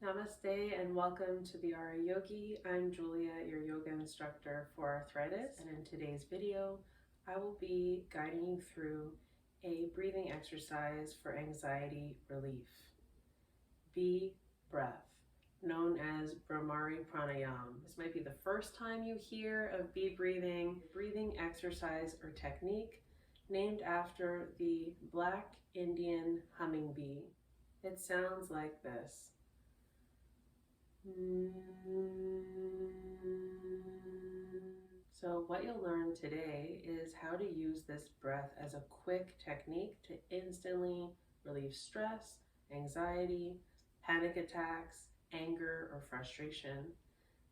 Namaste and welcome to the RA Yogi. I'm Julia, your yoga instructor for arthritis, and in today's video I will be guiding you through a breathing exercise for anxiety relief. Bee breath, known as Bhramari Pranayama. This might be the first time you hear of bee breathing exercise or technique named after the black Indian hummingbee. It sounds like this. So what you'll learn today is how to use this breath as a quick technique to instantly relieve stress, anxiety, panic attacks, anger, or frustration.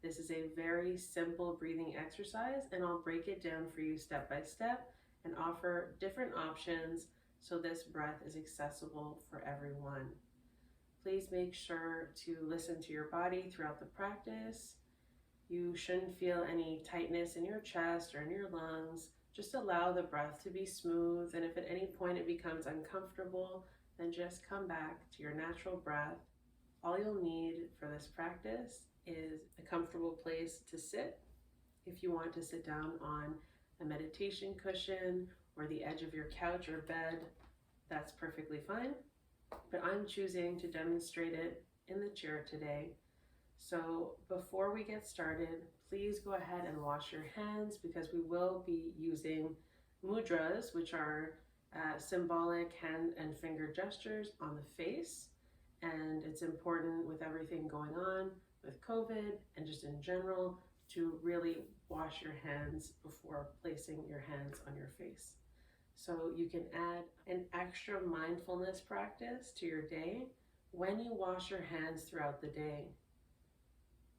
This is a very simple breathing exercise, and I'll break it down for you step by step and offer different options so this breath is accessible for everyone. Please make sure to listen to your body throughout the practice. You shouldn't feel any tightness in your chest or in your lungs. Just allow the breath to be smooth, and if at any point it becomes uncomfortable, then just come back to your natural breath. All you'll need for this practice is a comfortable place to sit. If you want to sit down on a meditation cushion or the edge of your couch or bed, that's perfectly fine. But I'm choosing to demonstrate it in the chair today. So before we get started, please go ahead and wash your hands, because we will be using mudras, which are symbolic hand and finger gestures on the face. And it's important with everything going on with COVID and just in general to really wash your hands before placing your hands on your face. So you can add an extra mindfulness practice to your day when you wash your hands throughout the day.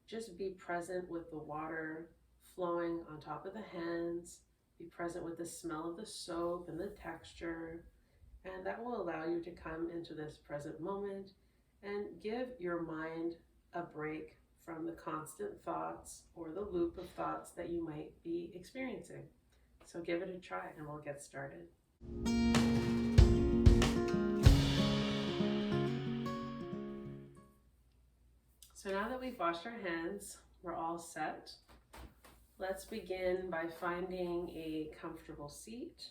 Just be present with the water flowing on top of the hands. Be present with the smell of the soap and the texture. And that will allow you to come into this present moment and give your mind a break from the constant thoughts or the loop of thoughts that you might be experiencing. So give it a try and we'll get started. So now that we've washed our hands, we're all set. Let's begin by finding a comfortable seat.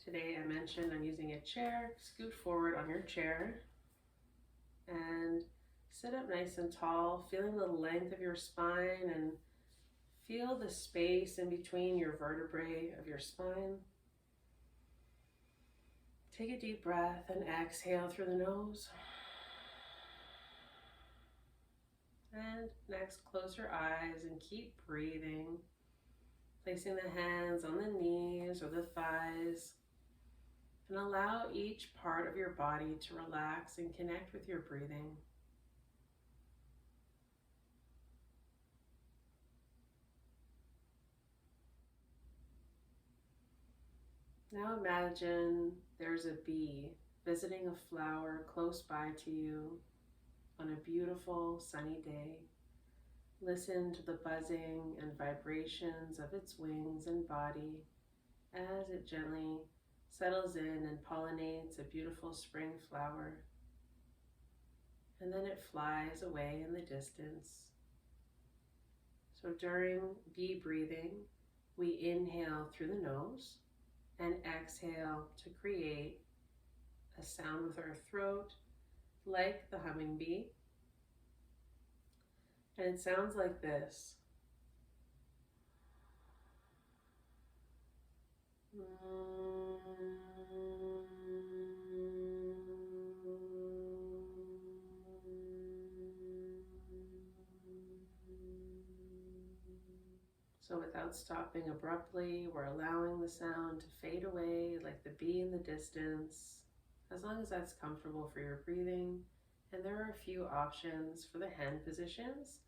Today I mentioned I'm using a chair. Scoot forward on your chair and sit up nice and tall, feeling the length of your spine, and feel the space in between your vertebrae of your spine. Take a deep breath and exhale through the nose. And next, close your eyes and keep breathing, placing the hands on the knees or the thighs, and allow each part of your body to relax and connect with your breathing. Now imagine there's a bee visiting a flower close by to you on a beautiful sunny day. Listen to the buzzing and vibrations of its wings and body as it gently settles in and pollinates a beautiful spring flower. And then it flies away in the distance. So during bee breathing, we inhale through the nose and exhale to create a sound with our throat like the hummingbee. And it sounds like this. So without stopping abruptly, we're allowing the sound to fade away like the bee in the distance, as long as that's comfortable for your breathing. And there are a few options for the hand positions.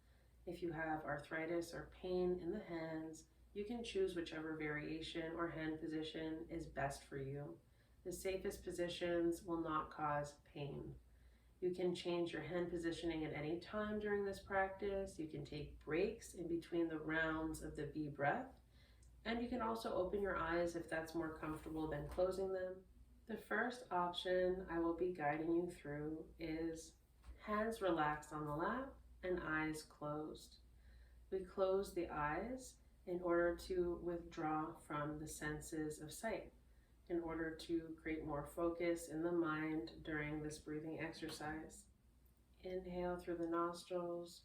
If you have arthritis or pain in the hands, you can choose whichever variation or hand position is best for you. The safest positions will not cause pain. You can change your hand positioning at any time during this practice. You can take breaks in between the rounds of the bee breath. And you can also open your eyes if that's more comfortable than closing them. The first option I will be guiding you through is Hands relaxed on the lap and eyes closed. We close the eyes in order to withdraw from the senses of sight, in order to create more focus in the mind during this breathing exercise. Inhale through the nostrils,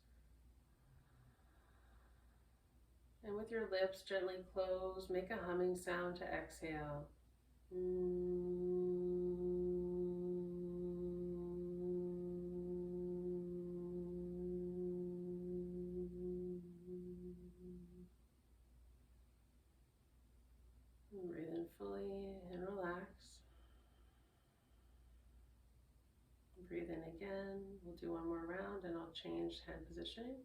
and with your lips gently closed, make a humming sound to exhale. Breathe in fully and relax. Breathe in again. We'll do one more round and I'll change hand positioning.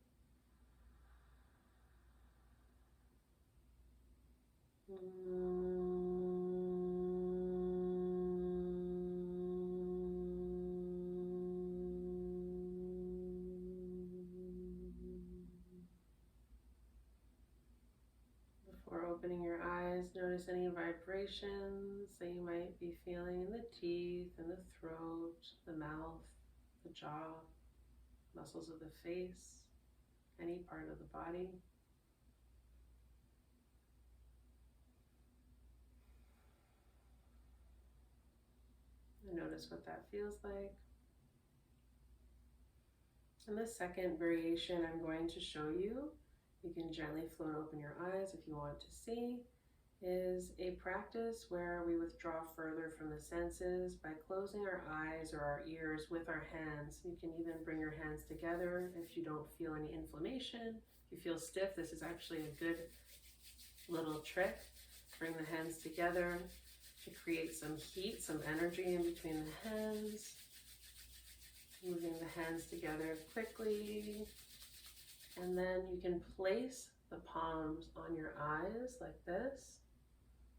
Before opening your eyes, notice any vibrations that you might be feeling in the teeth, in the throat, the mouth, the jaw, muscles of the face, any part of the body. And notice what that feels like. And the second variation I'm going to show you, you can gently float open your eyes if you want to see, is a practice where we withdraw further from the senses by closing our eyes or our ears with our hands. You can even bring your hands together if you don't feel any inflammation. If you feel stiff, this is actually a good little trick. Bring the hands together to create some heat, some energy in between the hands. Moving the hands together quickly. And then you can place the palms on your eyes like this,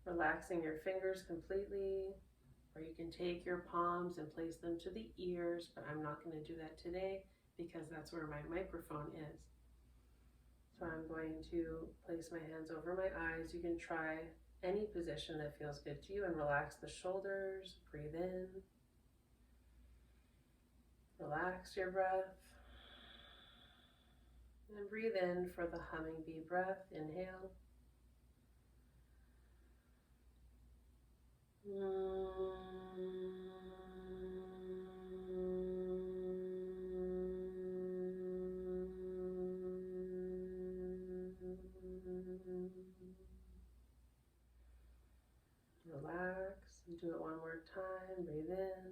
relaxing your fingers completely. Or you can take your palms and place them to the ears, but I'm not going to do that today because that's where my microphone is. So I'm going to place my hands over my eyes. You can try any position that feels good to you and relax the shoulders. Breathe in. Relax your breath. And breathe in for the humming bee breath. Inhale. Relax and do it one more time. Breathe in.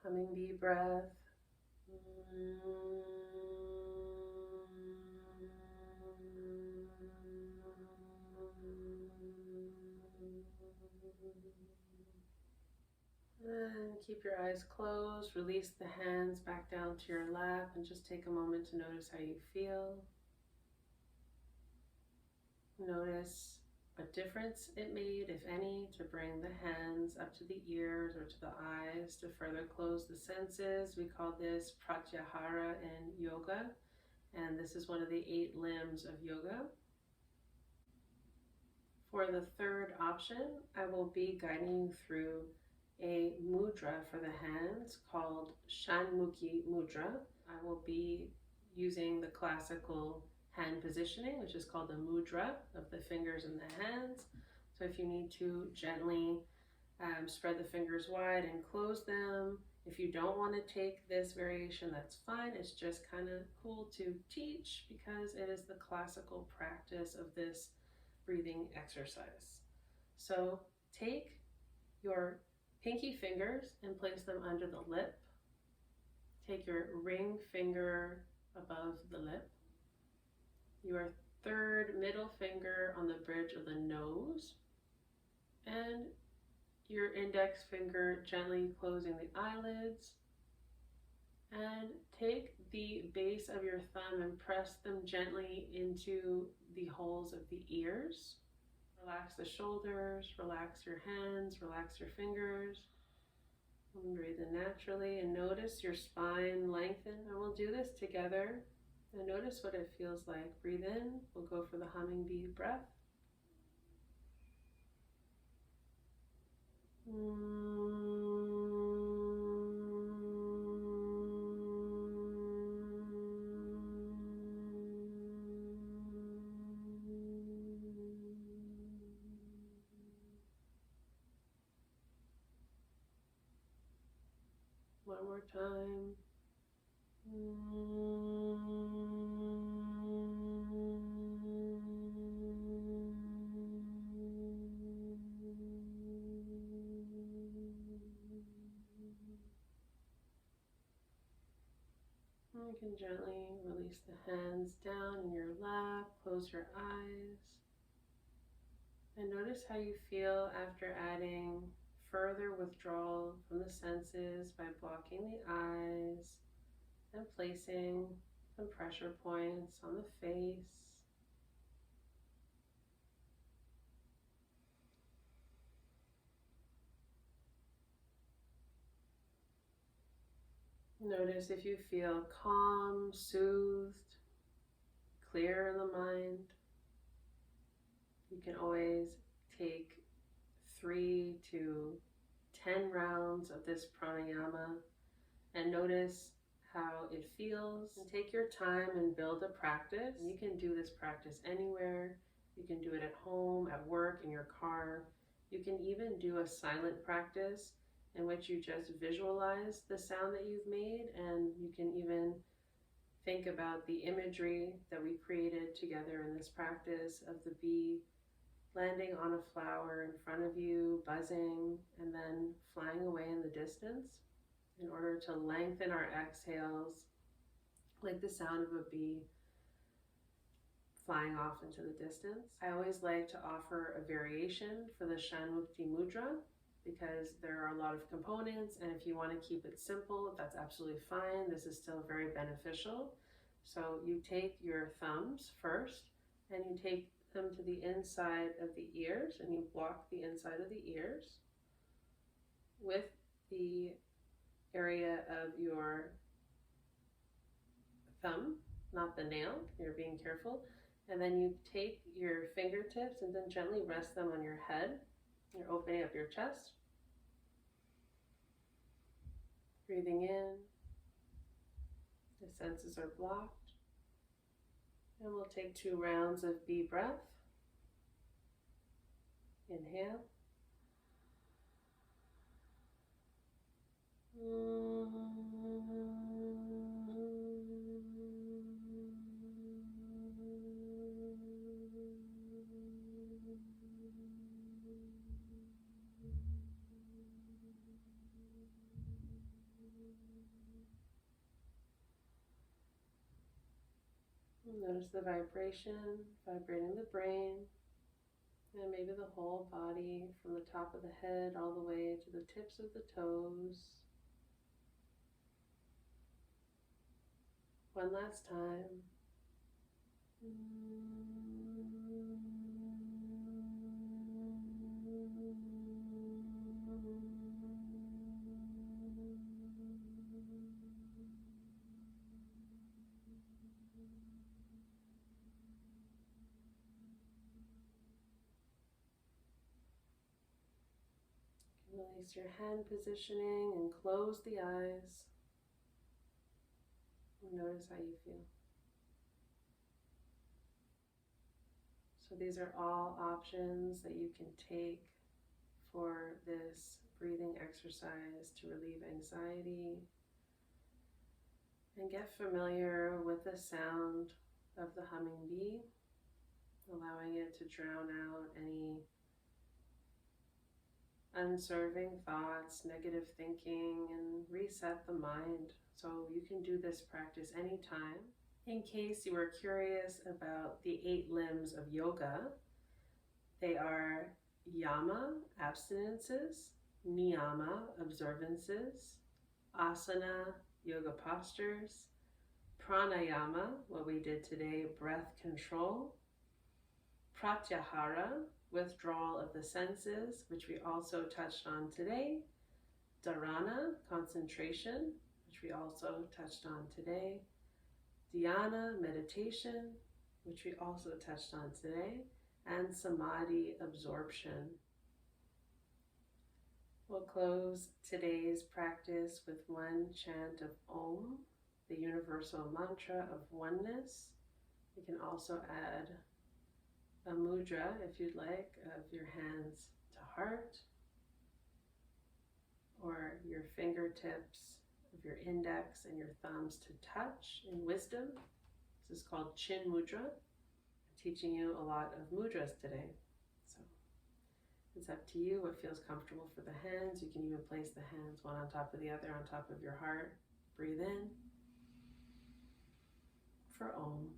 Humming bee breath. And keep your eyes closed. Release the hands back down to your lap and just take a moment to notice how you feel. Notice what difference it made, if any, to bring the hands up to the ears or to the eyes to further close the senses. We call this Pratyahara in yoga, and this is one of the 8 limbs of yoga. For the third option, I will be guiding you through a mudra for the hands called Shanmukhi Mudra. I will be using the classical hand positioning, which is called the mudra of the fingers and the hands. So if you need to gently spread the fingers wide and close them. If you don't want to take this variation, that's fine. It's just kind of cool to teach because it is the classical practice of this breathing exercise. So take your pinky fingers and place them under the lip. Take your ring finger above the lip. Your third middle finger on the bridge of the nose. And your index finger gently closing the eyelids. And take the base of your thumb and press them gently into the holes of the ears. Relax the shoulders, relax your hands, relax your fingers. And breathe in naturally and notice your spine lengthen. And we'll do this together. And notice what it feels like. Breathe in. We'll go for the humming bee breath. One more time. You can gently release the hands down in your lap, close your eyes, and notice how you feel after adding further withdrawal from the senses by blocking the eyes and placing some pressure points on the face. Notice if you feel calm, soothed, clear in the mind. You can always take 3 to 10 rounds of this pranayama and notice how it feels. And take your time and build a practice. You can do this practice anywhere. You can do it at home, at work, in your car. You can even do a silent practice in which you just visualize the sound that you've made, and you can even think about the imagery that we created together in this practice of the bee landing on a flower in front of you, buzzing, and then flying away in the distance in order to lengthen our exhales, like the sound of a bee flying off into the distance. I always like to offer a variation for the Shanmukhi Mudra because there are a lot of components, and if you want to keep it simple, that's absolutely fine. This is still very beneficial. So you take your thumbs first and you take them to the inside of the ears, and you block the inside of the ears with the area of your thumb, not the nail. You're being careful. And then you take your fingertips and then gently rest them on your head. You're opening up your chest. Breathing in. The senses are blocked. And we'll take 2 rounds of bee breath. Inhale. Notice the vibration, vibrating the brain, and maybe the whole body from the top of the head all the way to the tips of the toes. One last time. Release your hand positioning and close the eyes. And notice how you feel. So these are all options that you can take for this breathing exercise to relieve anxiety and get familiar with the sound of the humming bee, allowing it to drown out any unserving thoughts, negative thinking, and reset the mind. So you can do this practice anytime. In case you were curious about the 8 limbs of yoga, they are yama, abstinences, niyama, observances, asana, yoga postures, pranayama, what we did today, breath control, pratyahara, withdrawal of the senses, which we also touched on today, dharana, concentration, which we also touched on today, dhyana, meditation, which we also touched on today, and samadhi, absorption. We'll close today's practice with one chant of Om, the universal mantra of oneness. You can also add a mudra, if you'd like, of your hands to heart, or your fingertips of your index and your thumbs to touch in wisdom. This is called Chin Mudra. I'm teaching you a lot of mudras today. So it's up to you what feels comfortable for the hands. You can even place the hands one on top of the other on top of your heart. Breathe in for Om.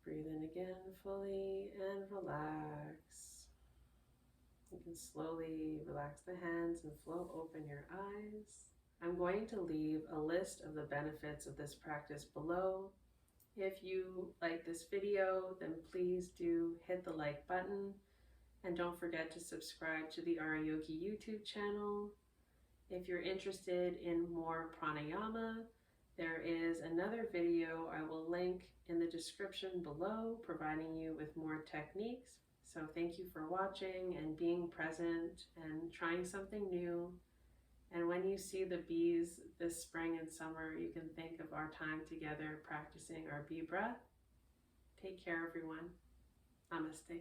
Breathe in again fully and relax. You can slowly relax the hands and flow open your eyes. I'm going to leave a list of the benefits of this practice below. If you like this video, then please do hit the like button and don't forget to subscribe to the RA Yogi YouTube channel. If you're interested in more pranayama, there is another video I will link in the description below, providing you with more techniques. So thank you for watching and being present and trying something new. And when you see the bees this spring and summer, you can think of our time together practicing our bee breath. Take care, everyone. Namaste.